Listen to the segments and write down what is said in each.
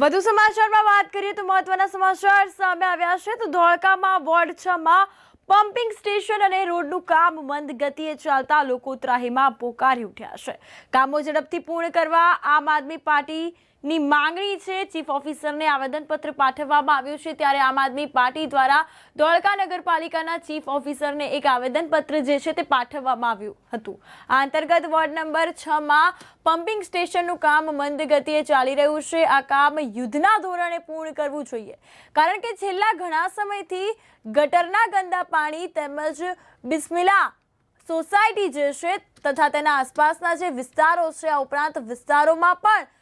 વધુ સમાચારમાં વાત કરીએ તો મહત્વના સમાચાર સામે આવ્યા છે તો ધોળકામાં વોર્ડ 6 માં પમ્પિંગ સ્ટેશન અને રોડનું કામ મંદ ગતિએ ચાલતા લોકો ત્રાહિમામ પોકારી ઉઠ્યા છે। કામો ઝડપથી પૂર્ણ કરવા આમ આદમી પાર્ટીની માંગણી છે। ચીફ ઓફિસરને આવેદનપત્ર પાઠવવામાં આવ્યું છે ત્યારે આમ આદમી પાર્ટી દ્વારા ધોળકા નગરપાલિકાના ચીફ ઓફિસરને એક આવેદનપત્ર જે છે તે પાઠવવામાં આવ્યું હતું। આ અંતર્ગત વોર્ડ નંબર 6 માં પમ્પિંગ સ્ટેશનનું કામ મંદ ગતિએ ચાલી રહ્યું છે। આ કામ યુદ્ધના ધોરણે પૂર્ણ કરવું જોઈએ કારણ કે છેલ્લા ઘણા સમયથી ગટરના ગંદા પાણી તેમજ બિસ્મિલા સોસાયટી જે છે તથા તેના આસપાસના જે વિસ્તારો છે આ ઉપરાંત વિસ્તારોમાં પણ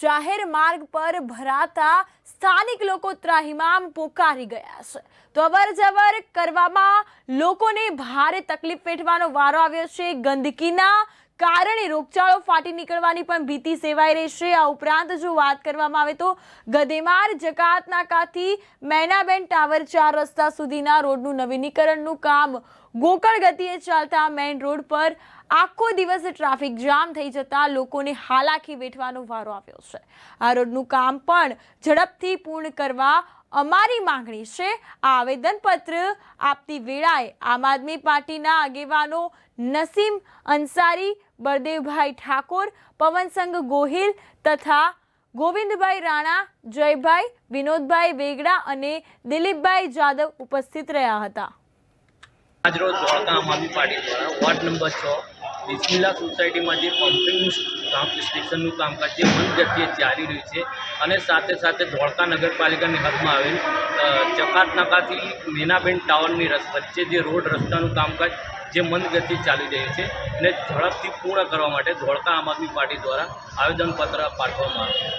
જાહેર માર્ગ પર ભરાતા સ્થાનિક લોકો ત્રાહિમામ પોકારી ગયા છે તો અવરજવર કરવામાં લોકોને ભારે તકલીફ વેઠવાનો વારો આવ્યો છે। ગંદકીના કારણે રોગચાળો ફાટી નીકળવાની પણ ભીતિ સેવાઈ રહી છે। આ ઉપરાંત જો વાત કરવામાં આવે તો ગધેમાર જકાત નાકાથી મૈનાબેન ટાવર 4 રસ્તા સુધીના રોડનું નવીનીકરણનું કામ ગોકળ ગતિએ ચાલતા મેઇન રોડ પર આખો દિવસ ટ્રાફિક જામ થઈ જતા લોકોને હાલાકી વેઠવાનો વારો આવ્યો છે। આ રોડનું કામ પણ ઝડપથી પૂર્ણ કરવા અમારી માંગણી છે। આ આવેદનપત્ર આપતી વેળાએ આમ આદમી પાર્ટીના આગેવાનો નસીમ અંસારી, બળદેવભાઈ ઠાકોર, પવનસંગ ગોહિલ તથા ગોવિંદભાઈ રાણા, જયભાઈ, વિનોદભાઈ વેગડા અને દિલીપભાઈ જાદવ ઉપસ્થિત રહ્યા હતા। આજરોજ ધોળકા આમ આદમી પાર્ટી દ્વારા વોર્ડ નંબર 6 બિસ્મિલા સોસાયટીમાં જે પમ્પિંગ સ્ટેશનનું કામકાજ જે મંદ ગતિએ ચાલી રહ્યું છે અને સાથે સાથે ધોળકા નગરપાલિકાની હદમાં આવેલ જકાત નાકાથી મૈનાબેન ટાવરની વચ્ચે જે રોડ રસ્તાનું કામકાજ જે મંદ ગતિએ ચાલી રહ્યું છે અને ઝડપથી પૂર્ણ કરવા માટે ધોળકા આમ આદમી પાર્ટી દ્વારા આવેદનપત્ર પાઠવવામાં આવ્યું।